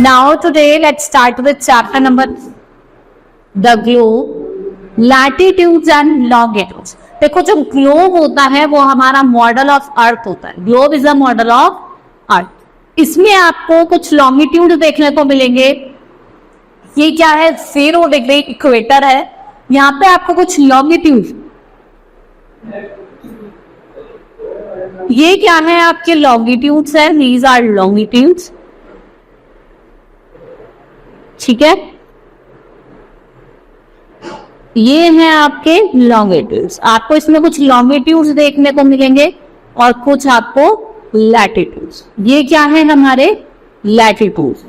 Now today let's start with chapter number the globe, latitudes and longitudes. देखो जो globe होता है वो हमारा मॉडल ऑफ अर्थ होता है. Globe is a model of earth. इसमें आपको कुछ लॉन्गिट्यूड देखने को मिलेंगे. ये क्या है? 0 डिग्री इक्वेटर है. यहाँ पे आपको कुछ लॉन्गिट्यूड, ये क्या है? आपके लॉन्गिट्यूड्स है. These are longitudes. ठीक है, ये हैं आपके लॉन्गिट्यूड्स. आपको इसमें कुछ लॉन्गिट्यूड्स देखने को मिलेंगे और कुछ आपको लैटिट्यूड्स. ये क्या है? हमारे लैटिट्यूड्स.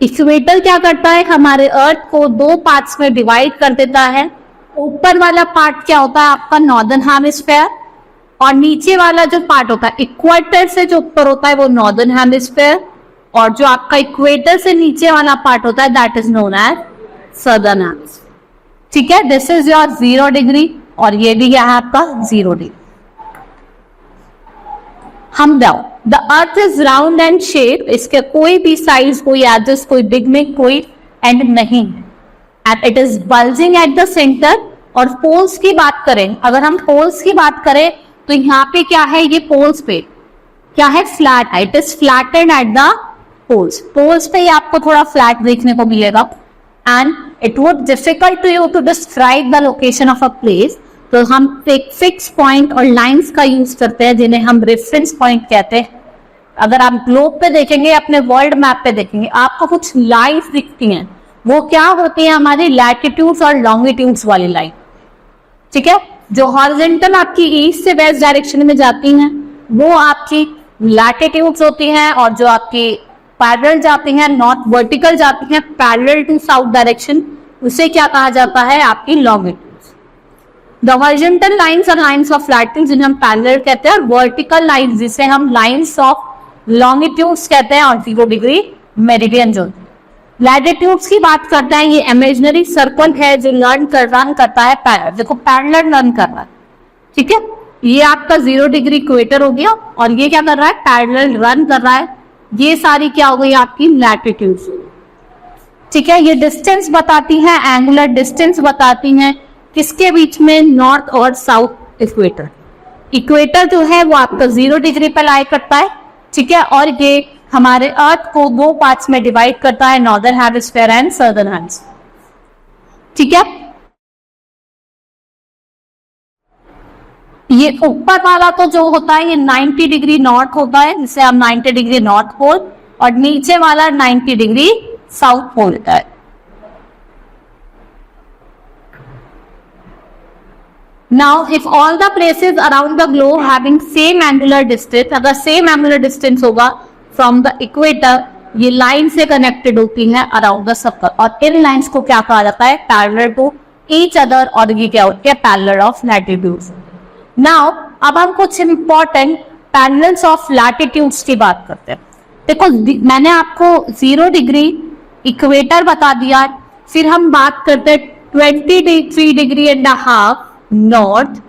इक्वेटर क्या करता है? हमारे अर्थ को 2 पार्ट्स में डिवाइड कर देता है. ऊपर वाला पार्ट क्या होता है? आपका नॉर्दर्न हेमिस्फीयर. और नीचे वाला जो पार्ट होता है इक्वेटर से जो ऊपर होता है वो नॉर्दर्न हेमिस्फीयर. और जो आपका इक्वेटर से नीचे वाला पार्ट होता है that is known as southern hemisphere. ठीक है, दिस इज योर 0 डिग्री और ये भी क्या है आपका 0 डिग्री. हम जाओ, the earth is round and shape. इसके कोई भी साइज, कोई एजेस, कोई बिगनिंग, कोई एंड नहीं है. And it is bulging at the centre. और पोल्स की बात करें, अगर हम पोल्स की बात करें तो यहाँ पे क्या है? ये पोल्स पे क्या है? फ्लैट है. It is flatted at the poles. Poles पे आपको थोड़ा फ्लैट देखने को मिलेगा. And it would difficult to you to describe the location of a place. तो हम एक फिक्स पॉइंट और लाइंस का यूज करते हैं जिन्हें हम रेफरेंस पॉइंट कहते हैं. अगर आप ग्लोब पे देखेंगे, अपने वर्ल्ड मैप पे देखेंगे, आपको कुछ लाइंस दिखती हैं. वो क्या होती है? हमारी लैटिट्यूड्स और लॉन्गिट्यूड्स वाली लाइन. ठीक है, जो हॉरिजॉन्टल आपकी ईस्ट से वेस्ट डायरेक्शन में जाती हैं वो आपकी लैटिट्यूड्स होती हैं. और जो आपकी पैरेलल जाती हैं, नॉर्थ वर्टिकल जाती हैं पैरेलल टू साउथ डायरेक्शन, उसे क्या कहा जाता है? आपकी लॉन्गिट्यूड्स. द हॉरिजॉन्टल लाइंस और लाइंस ऑफ लैटिट्यूड्स जिन्हें हम पैरेलल कहते हैं, और वर्टिकल लाइंस जिसे हम लाइंस ऑफ लॉन्गिट्यूड्स कहते हैं. और 0 डिग्री मेरिडियन जोन. लैटिट्यूड्स की बात करते हैं, ये इमेजिनरी सर्कल है जो रन करता है पैरेलल. देखो पैरेलल रन कर रहा है. ठीक है, ये आपका 0 डिग्री इक्वेटर हो गया और ये क्या कर रहा है? पैरेलल रन कर रहा है. ये सारी क्या हो गई? आपकी लैटिट्यूड्स. ठीक है, ये डिस्टेंस बताती हैं, एंगुलर डिस्टेंस बताती हैं किसके बीच में? नॉर्थ और साउथ इक्वेटर. इक्वेटर जो है वो आपका 0 डिग्री पर लाई करता है. ठीक है, और ये हमारे अर्थ को 2 पार्ट्स में डिवाइड करता है, northern hemisphere and southern hemisphere. ठीक है, ये ऊपर वाला तो जो होता है ये 90 डिग्री नॉर्थ होता है, जिसे हम 90 डिग्री नॉर्थ पोल, और नीचे वाला 90 डिग्री साउथ पोल होता है. Now if all the places around the globe having same angular distance, अगर सेम एंगुलर डिस्टेंस होगा फ्रॉम द इक्वेटर, ये लाइन से कनेक्टेड होती है अराउंड द सर्कल. और इन लाइंस को क्या कहा जाता है? Parallel to each other. और ये क्या होती है? Parallel of latitudes. नाउ अब हम कुछ इंपॉर्टेंट पैरेलल्स ऑफ लैटिट्यूड्स की बात करते हैं. देखो मैंने आपको 0 डिग्री इक्वेटर बता दिया. फिर हम बात करते हैं 23 degree and half north.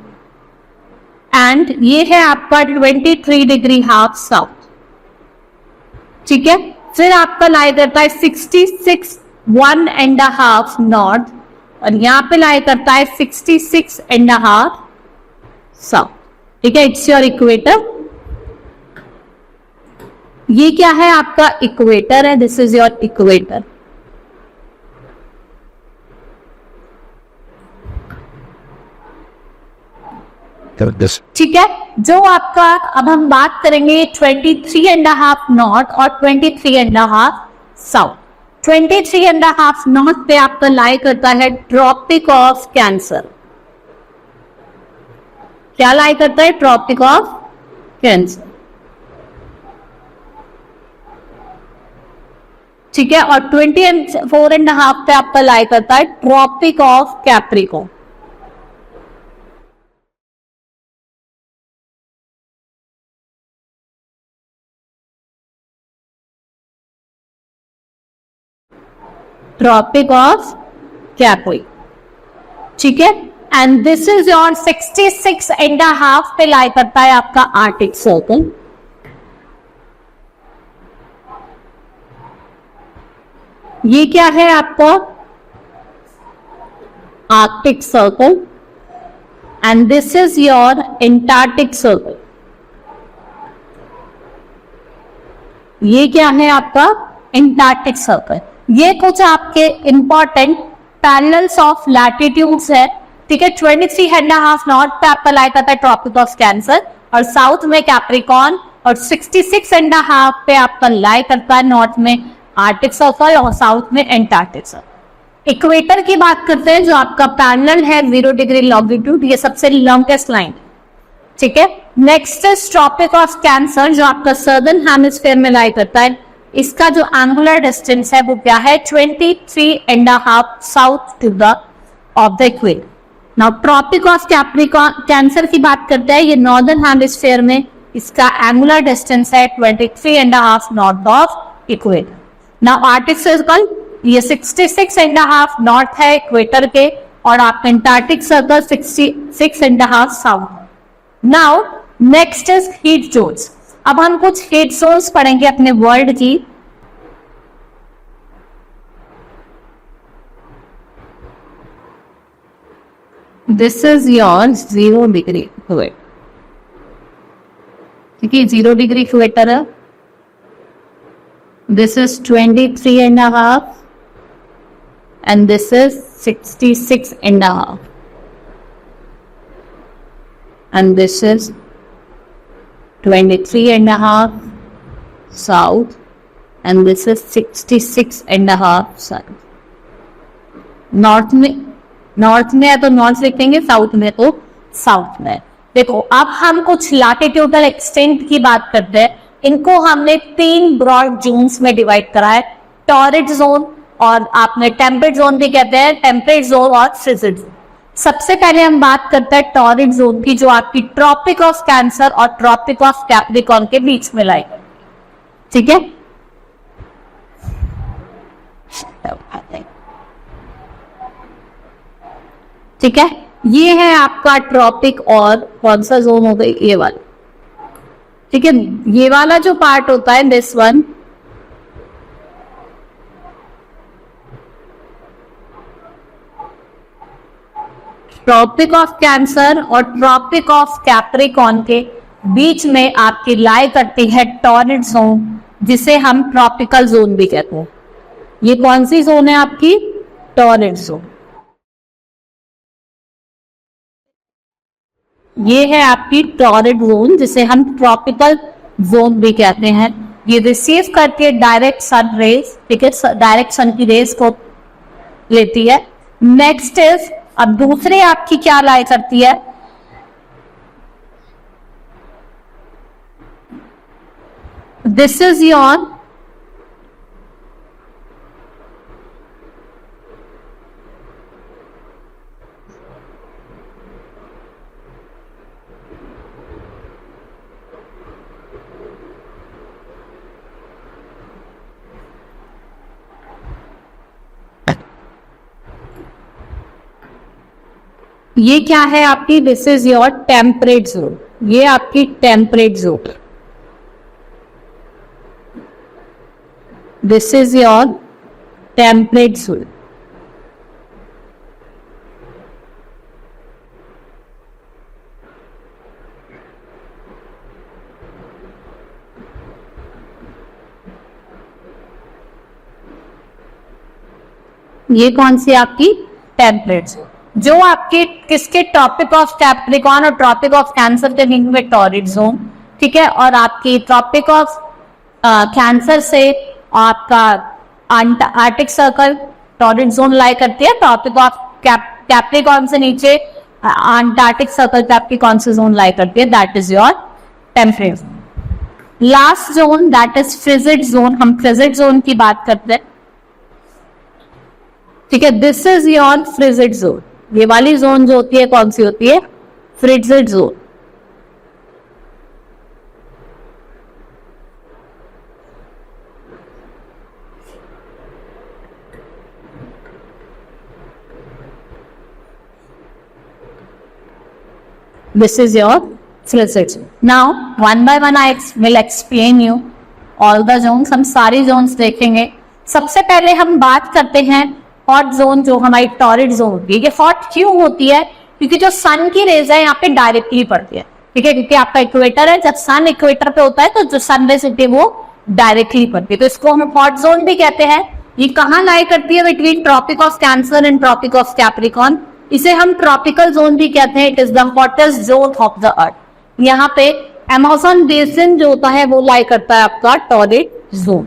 And ये है आपका 23 डिग्री हाफ साउथ. ठीक है, फिर आपका लाई करता है 66 1.5 नॉर्थ. और यहाँ पे लाई करता है 66.5 साउथ. ठीक है, इट्स योर इक्वेटर. ये क्या है? आपका इक्वेटर है. This is your equator. ठीक है, जो आपका अब हम बात करेंगे 23.5 नॉर्थ और 23.5 साउथ. 23.5 नॉर्थ पे आपका लाई करता है ट्रॉपिक ऑफ कैंसर. क्या लाई करता है? Tropic of cancer. ठीक है, और 24.5 पे आपका लाई करता है tropic of capricorn. Tropic of capricorn. ठीक है, एंड दिस इज योर 66.5 पे लाई करता है आपका आर्टिक सर्कल. ये क्या है आपका Arctic circle and this is your Antarctic circle. ये क्या है आपका एंटार्क्टिक सर्कल। ये कुछ आपके इंपॉर्टेंट पैरेलल्स ऑफ लैटिट्यूड्स है, ठीक है। 23.5 नॉर्थ पे आपका लाई करता है ट्रॉपिक ऑफ कैंसर और साउथ में कैप्रिकॉर्न, और 66.5 पे आपका लाई करता है नॉर्थ में आर्कटिक सर्कल और साउथ में एंटार्क्टिक सर्कल। इक्वेटर की बात करते हैं जो आपका पैरेलल है 0 डिग्री लॉन्गिट्यूड, ये सबसे लॉन्गेस्ट लाइन, ठीक है। Next is tropic of cancer जो आपका सर्दर्न हेमिस्फीयर में लाई करता है। इसका जो एंगुलर डिस्टेंस है वो क्या है 23.5 south to the of the equator. Now tropic of cancer की बात करते हैं, ये नॉर्दर्न हेमिस्फीयर में इसका एंगुलर डिस्टेंस है 23.5 north of equator. Now Arctic circle ये 66.5 नॉर्थ है इक्वेटर के, और आपका Antarctic circle 66.5 south. Now next is heat zones. अब हम कुछ हीट जोन्स पढ़ेंगे अपने वर्ल्ड की। This is your 0 degree equator, ठीक है, 0 डिग्री इक्वेटर है। This is 23.5 and this is 66.5 and this is 23.5 south and this is 66.5 south। North में है तो नॉर्थ लिखेंगे, साउथ में तो साउथ में। देखो अब हम कुछ लैटिट्यूडल एक्सटेंट की बात करते हैं। इनको हमने 3 ब्रॉड जोन्स में डिवाइड करा है, टॉरिड जोन, और आपने टेम्परेट जोन भी कहते हैं, टेम्परेट जोन और फ्रिजिड जोन। सबसे पहले हम बात करते हैं टॉरिड जोन की, जो आपकी ट्रॉपिक ऑफ कैंसर और ट्रॉपिक ऑफ कैप्रिकॉर्न के बीच में लाई, ठीक है। ठीक है, ये है आपका ट्रॉपिक, और कौन सा जोन हो गई ये वाला, ठीक है। ये वाला जो पार्ट होता है this one, tropic of cancer और ट्रॉपिक ऑफ कैप्रिकॉर्न के बीच में आपकी लाई करती है टॉरिड जोन, जिसे हम ट्रॉपिकल जोन भी कहते हैं। ये कौन सी जोन है आपकी टॉरिड जोन। ये है आपकी टॉरिड जोन जिसे हम ट्रॉपिकल जोन भी कहते हैं। ये रिसीव करती है डायरेक्ट सन रेज, ठीक है, डायरेक्ट सन की रेज को लेती है। नेक्स्ट इज, अब दूसरे आपकी क्या लाई करती है, दिस इज योर ये क्या है आपकी, this is your temperate zone. ये आपकी temperate zone, this is your temperate zone. ये कौन सी आपकी टेम्परेट जोन, जो आपके किसके ट्रॉपिक ऑफ कैप्रिकॉर्न और ट्रॉपिक ऑफ कैंसर के बीच में टॉरिड जोन, ठीक है। और आपकी ट्रॉपिक ऑफ कैंसर से आपका आर्कटिक सर्कल टॉरिड जोन लाई करती है, ट्रॉपिक ऑफ कैप्रिकॉर्न से नीचे अंटार्कटिक सर्कल कैप्रिकॉर्न से जोन लाई करती है, that is your temperate zone. Last zone that is frigid zone, हम फ्रिजिड जोन की बात करते हैं, ठीक है। This is your frigid zone. ये वाली जोन जो होती है कौन सी होती है, frigid zone. This is your frigid zone. Now one by one I will explain you all the zones. हम सारी zones देखेंगे। सबसे पहले हम बात करते हैं हॉट जोन, जो हमारी टॉरिड जोन होती है। ये हॉट क्यों होती है? क्योंकि जो सन की रेज है यहाँ पे डायरेक्टली पड़ती है, ठीक है, क्योंकि आपका इक्वेटर है, जब सन इक्वेटर पे होता है तो जो सन रेज होती है वो डायरेक्टली पड़ती है, तो इसको हम हॉट जोन भी कहते हैं। ये कहाँ लाई करती है? Between tropic of cancer and tropic of capricorn. इसे हम ट्रॉपिकल जोन भी कहते हैं। It is the hottest zone of the earth. यहाँ पे अमेज़न बेसिन जो होता है वो लाई करता है आपका torrid zone.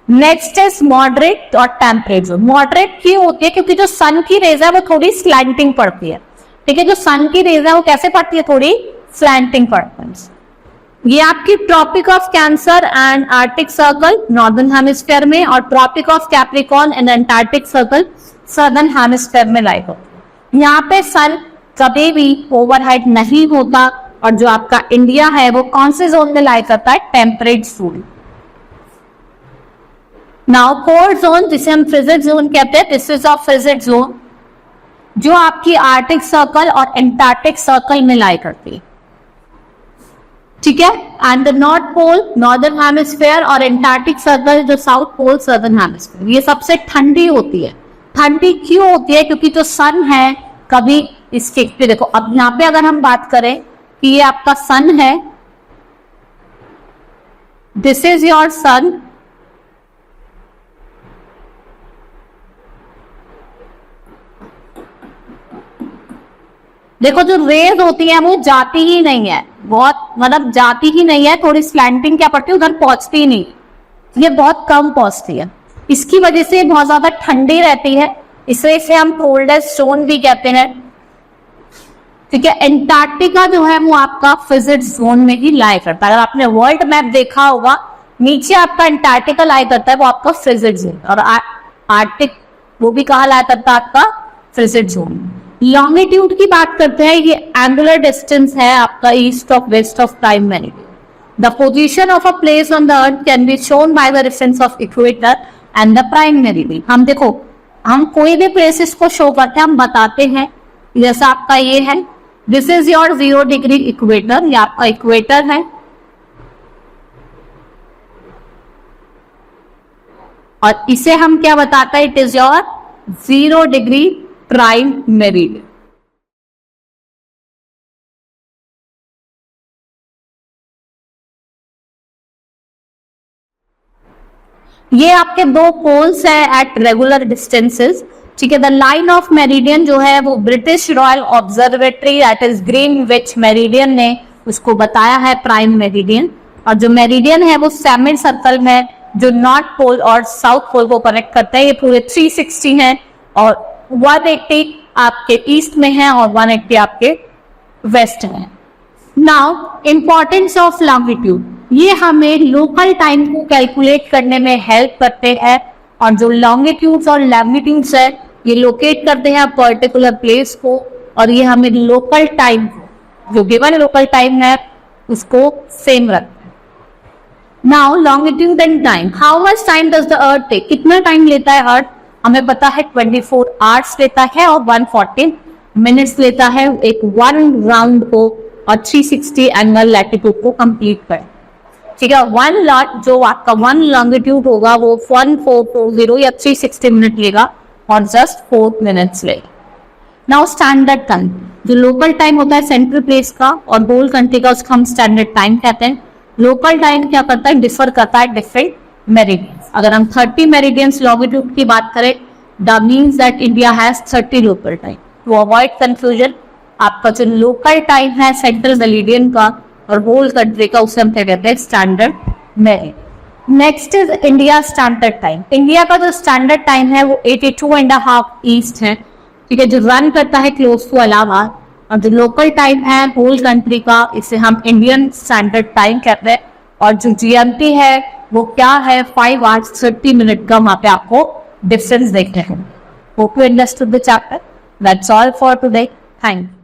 Next is moderate और टेम्परेट जोन। मॉडरेट क्यों होती है? क्योंकि जो सन की रेज है वो थोड़ी स्लैंटिंग पड़ती है, ठीक है, जो सन की रेज है वो कैसे पड़ती है? थोड़ी स्लैंटिंग पड़ती है। ये आपकी tropic of cancer and arctic circle northern hemisphere में, और tropic of capricorn and antarctic circle southern hemisphere में लाई होती है। यहाँ पे सन कभी भी ओवरहेड नहीं होता, और जो आपका इंडिया है वो कौन से जोन में लाई करता है? Temperate zone. Now cold zone, जिसे हम फ्रिजिड जोन कहते हैं, this is a frigid zone, जो आपकी आर्टिक सर्कल और अंटार्कटिक सर्कल में लाई करती है, ठीक है। And the north pole northern hemisphere, और अंटार्कटिक सर्कल जो साउथ पोल सदर्न हेमिस्फीयर, ये सबसे ठंडी होती है। ठंडी क्यों होती है? क्योंकि जो सन है कभी इसके पे देखो, अब यहाँ पे अगर हम बात करें कि ये आपका सन है, दिस इज योर सन, देखो जो रेज होती है वो जाती ही नहीं है, बहुत मतलब जाती ही नहीं है, थोड़ी स्लैंटिंग क्या पड़ती है, उधर पहुंचती ही नहीं, ये बहुत कम पहुंचती है। इसकी वजह से बहुत ज्यादा ठंडी रहती है, इसे हम कोल्डेस्ट जोन भी कहते हैं, ठीक है। एंटार्क्टिका जो है वो आपका फ्रिजिड जोन में ही लाई करता है। अगर आपने वर्ल्ड मैप देखा होगा, नीचे आपका एंटार्क्टिका लाई करता है, वो आपका फ्रिजिड जोन, और आर्कटिक वो भी कहाँ लाई करता है? आपका फ्रिजिड जोन। लॉन्गिट्यूड की बात करते हैं, ये एंगुलर डिस्टेंस है आपका east of west of prime meridian. The position of a place on the earth can be shown by the reference of equator and the prime meridian. हम देखो, हम कोई भी प्लेसेस को शो करते हैं, हम बताते हैं, जैसा आपका ये है, this is your 0 degree equator, ये आपका इक्वेटर है, और इसे हम क्या बताते हैं? It is your 0 degree prime meridian. ये आपके दो पोल्स है एट रेगुलर डिस्टेंसेस, ठीक है। द लाइन ऑफ मेरिडियन जो है वो British royal observatory that is Greenwich meridian ने उसको बताया है प्राइम मेरिडियन, और जो मेरिडियन है वो सेमी सर्कल में जो नॉर्थ पोल और साउथ पोल को कनेक्ट करता है। ये पूरे 360 है, और 180 आपके ईस्ट में है और 180 आपके वेस्ट में। नाउ इंपॉर्टेंस ऑफ लॉन्गिट्यूड, ये हमें लोकल टाइम को कैलकुलेट करने में हेल्प करते हैं, और जो लॉन्गिट्यूड्स और लैटिट्यूड्स है ये लोकेट करते हैं पर्टिकुलर प्लेस को, और ये हमें लोकल टाइम को, जो गिवन लोकल टाइम है उसको सेम रखते हैं। Now longitude and time, how much time does the earth take, कितना टाइम लेता है अर्थ? हमें पता है 24 आवर्स लेता है और 114 मिनट्स लेता है एक 1 राउंड को और 360 एंगल लैटिट्यूड को कंप्लीट करें, ठीक है। 1 लॉट जो आपका 1 लॉन्गिट्यूड होगा वो 1440 या 360 मिनट लेगा और जस्ट 4 मिनट्स लेगा। नाउ स्टैंडर्ड टाइम, जो लोकल टाइम होता है सेंट्रल प्लेस का और होल कंट्री का, उसका हम स्टैंडर्ड टाइम कहते हैं। लोकल टाइम क्या करता है? डिफर करता है डिफरेंट मेरिडियंस। अगर हम 30 मेरिडियंस लॉन्गिट्यूड की बात करें, that means that India has 30 local time. To avoid confusion, आपका जो लोकल टाइम है सेंट्रल मेरिडियन का और होल कंट्री का, उसे हम क्या कहते हैं? Standard meridian. Next is India standard time. India का जो स्टैंडर्ड टाइम है वो 82.5 ईस्ट है, ठीक है, जो रन करता है क्लोज टू इलाहाबाद। और जो लोकल टाइम है होल कंट्री का, इसे हम इंडियन स्टैंडर्ड टाइम कहते हैं। और जो जीएमटी है वो क्या है? 5 आवर्स 30 मिनट का वहां पे आपको डिफरेंस देखते हैं। Hope you understood the chapter. That's all for today. Thank you.